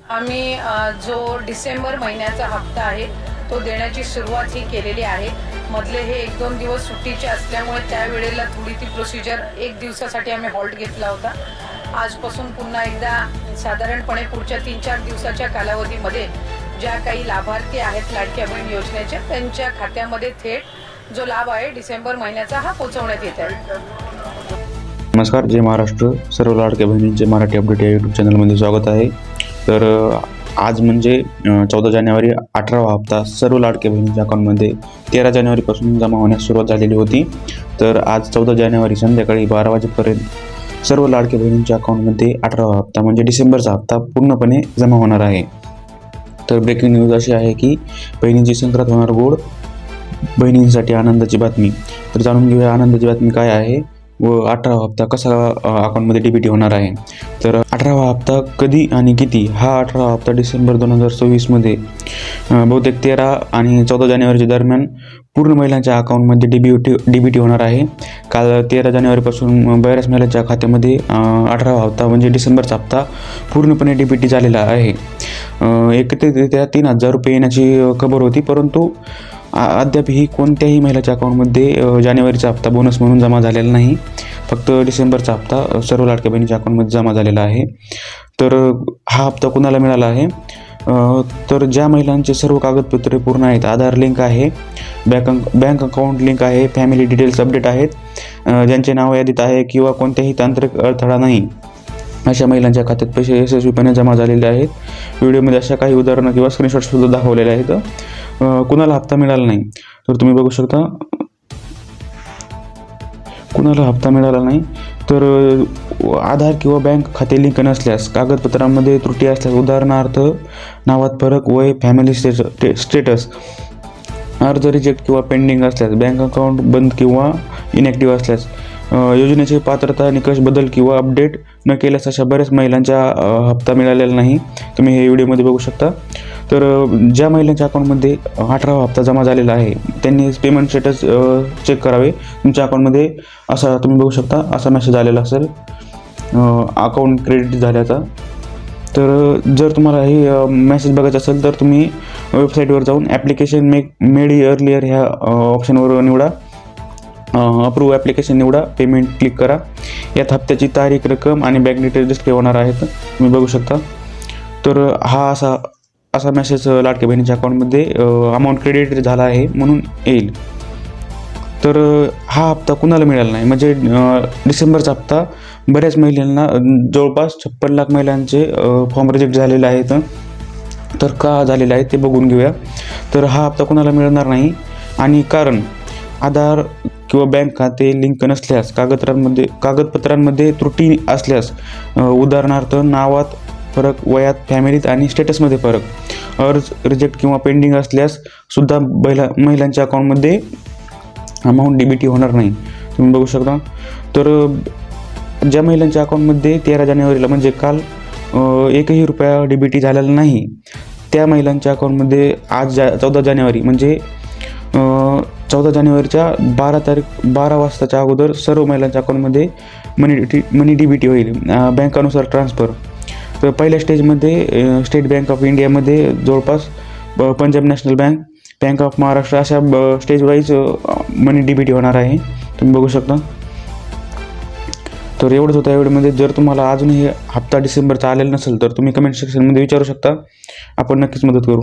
आम्ही जो डिसेंबर महिन्याचा हप्ता आहे तो देण्याची सुरुवात ही केलेली आहे। मधले हे 1-2 दिवस सुट्टीचे असल्यामुळे त्यावेळेला थोडी ती प्रोसिजर 1 दिवसासाठी आम्ही हॉल्ट घेतला होता। आजपासून पुन्हा एकदा साधारणपणे पुढच्या 3-4 दिवसाच्या कालावधीमध्ये ज्या काही लाभार्थी आहेत लाडक्या बहीण योजनेचे त्यांच्या खात्यामध्ये थेट जो लाभ आहे डिसेंबर महिन्याचा हा पोहोचवण्यात येत आहे। नमस्कार, जय महाराष्ट्र। सर्व लाडक्या बहिणींचे मराठी अपडेट या यूट्यूब चॅनलमध्ये स्वागत आहे। तर आज म्हणजे 14 जानेवारी 18वा हप्ता सर्व लाडक्या बहिणींच्या अकाउंटमध्ये 13 जानेवारीपासून जमा होण्यास सुरुवात झालेली होती। तर आज 14 जानेवारी संध्याकाळी 12 वाजेपर्यंत सर्व लाडक्या बहिणींच्या अकाउंटमध्ये 18वा हप्ता म्हणजे डिसेंबरचा हप्ता पूर्णपणे जमा होणार आहे। तर ब्रेकिंग न्यूज अशी आहे की बहिणींची संक्रांत होणार गोड, बहिणींसाठी आनंदाची बातमी। तर जाणून घेऊया आनंदाची बातमी काय आहे व 18वा हप्ता कसा अकाउंटमध्ये डीबीटी होणार आहे। तर 18वा हप्ता कधी आणि किती? हा 18वा हप्ता डिसेंबर 2024 मध्ये बहुतेक 13 आणि 14 जानेवारीच्या दरम्यान पूर्ण महिलांच्या अकाउंटमध्ये डीबीटी होणार आहे। काल 13 जानेवारीपासून बऱ्याच महिलांच्या खात्यामध्ये 18वा हप्ता म्हणजे डिसेंबरचा हप्ता पूर्णपणे डीबीटी झालेला आहे। एकत्रितरित्या 3000 रुपये येण्याची खबर होती, परंतु अद्यापही कोणत्याही महिलाच्या अकाउंटमध्ये जानेवारीचा हप्ता बोनस म्हणून जमा झालेला नाही। फक्त डिसेंबरचा हप्ता सर्व लाडक्या बहिणीच्या अकाउंटमध्ये जमा झालेला आहे। तर हा हप्ता कुणाला मिळाला आहे? तर ज्या महिलांचे सर्व कागदपत्रे पूर्ण आहेत, आधार लिंक आहे, बँक अकाउंट लिंक आहे, फॅमिली डिटेल्स अपडेट आहेत, ज्यांचे नाव यादीत आहे किंवा कोणत्याही तांत्रिक अडथळा नाही, अशा महिलांच्या खात्यात पैसे यशस्वीपणे जमा झालेले आहेत। व्हिडिओमध्ये अशा काही उदाहरणं किंवा स्क्रीनशॉटसुद्धा दाखवलेले आहेत। कुणाला हप्ता मिळाला नाही तर तुम्ही बघू शकता कुणाला हप्ता मिळाला नाही तर आधार किंवा बँक खाते लिंक नसल्यास, कागदपत्रांमध्ये त्रुटी असल्यास, उदाहरणार्थ नावात फरक, वय, फॅमिली स्टेटस, अर्ज रिजेक्ट किंवा पेंडिंग असल्यास, बँक अकाउंट बंद किंवा इनॅक्टिव्ह असल्यास, योजनेचे पात्रता निकष बदल किंवा अपडेट न केल्यास अशा बऱ्याच महिलांचा हप्ता मिळालेला नाही। तुम्ही हे व्हिडिओमध्ये बघू शकता। तर ज्या महिलांच्या अकाउंटमध्ये 18वा हप्ता जमा झालेला आहे त्यांनी पेमेंट स्टेटस चेक करावे। तुमच्या अकाउंटमध्ये असा तुम्ही बघू शकता असा मेसेज आलेला असेल अकाउंट क्रेडिट झाल्याचा। तर जर तुम्हाला हे मेसेज बघायचा असेल तर तुम्ही वेबसाईटवर जाऊन ॲप्लिकेशन मेड अर्लियर ह्या ऑप्शनवर निवडा, अप्रूव्ह ॲप्लिकेशन निवडा, पेमेंट क्लिक करा। यात हप्त्याची तारीख, रक्कम आणि बँक डिटेल्स डिस्प्ले होणार आहेत, तुम्ही बघू शकता। तर हा असा मेसेज लाडक्या बहिणीच्या अकाउंटमध्ये अमाऊंट क्रेडिट झाला आहे म्हणून येईल। तर हा हप्ता कुणाला मिळाला नाही म्हणजे डिसेंबरचा हप्ता बऱ्याच महिलांना, जवळपास 56 लाख महिलांचे फॉर्म रिजेक्ट झालेले आहेत। तर का झालेले आहे ते बघून घेऊया। तर हा हप्ता कुणाला मिळणार नाही आणि कारण आधार किंवा बँक खाते लिंक नसल्यास, कागदपत्रांमध्ये त्रुटी असल्यास, उदाहरणार्थ नावात फरक, वयात, फॅमिलीत आणि स्टेटसमध्ये फरक, अर्ज रिजेक्ट किंवा पेंडिंग असल्यास सुद्धा महिलांच्या अकाउंटमध्ये अमाऊंट डीबीटी होणार नाही, तुम्ही बघू शकता। तर ज्या महिलांच्या अकाउंटमध्ये 13 जानेवारीला म्हणजे काल 1ही रुपया डीबीटी झालेला नाही त्या महिलांच्या अकाउंटमध्ये आज 14 जानेवारी म्हणजे 14 जानेवारीच्या 12 वाजताच्या अगोदर सर्व महिलांच्या अकाउंटमध्ये मनी डीबीटी होईल बँकानुसार ट्रान्सफर। तर पहिल्या स्टेजमध्ये स्टेट बँक ऑफ इंडियामध्ये जवळपास Punjab national bank, bank of Maharashtra अशा स्टेज वाईज मनी डीबीटी होणार आहे, तुम्ही बघू शकता। तर एवढंच होतं या व्हिडिओमध्ये। जर तुम्हाला अजूनही हप्ता डिसेंबरचा आलेला नसेल तर तुम्ही कमेंट सेक्शनमध्ये विचारू शकता, आपण नक्कीच मदत करू।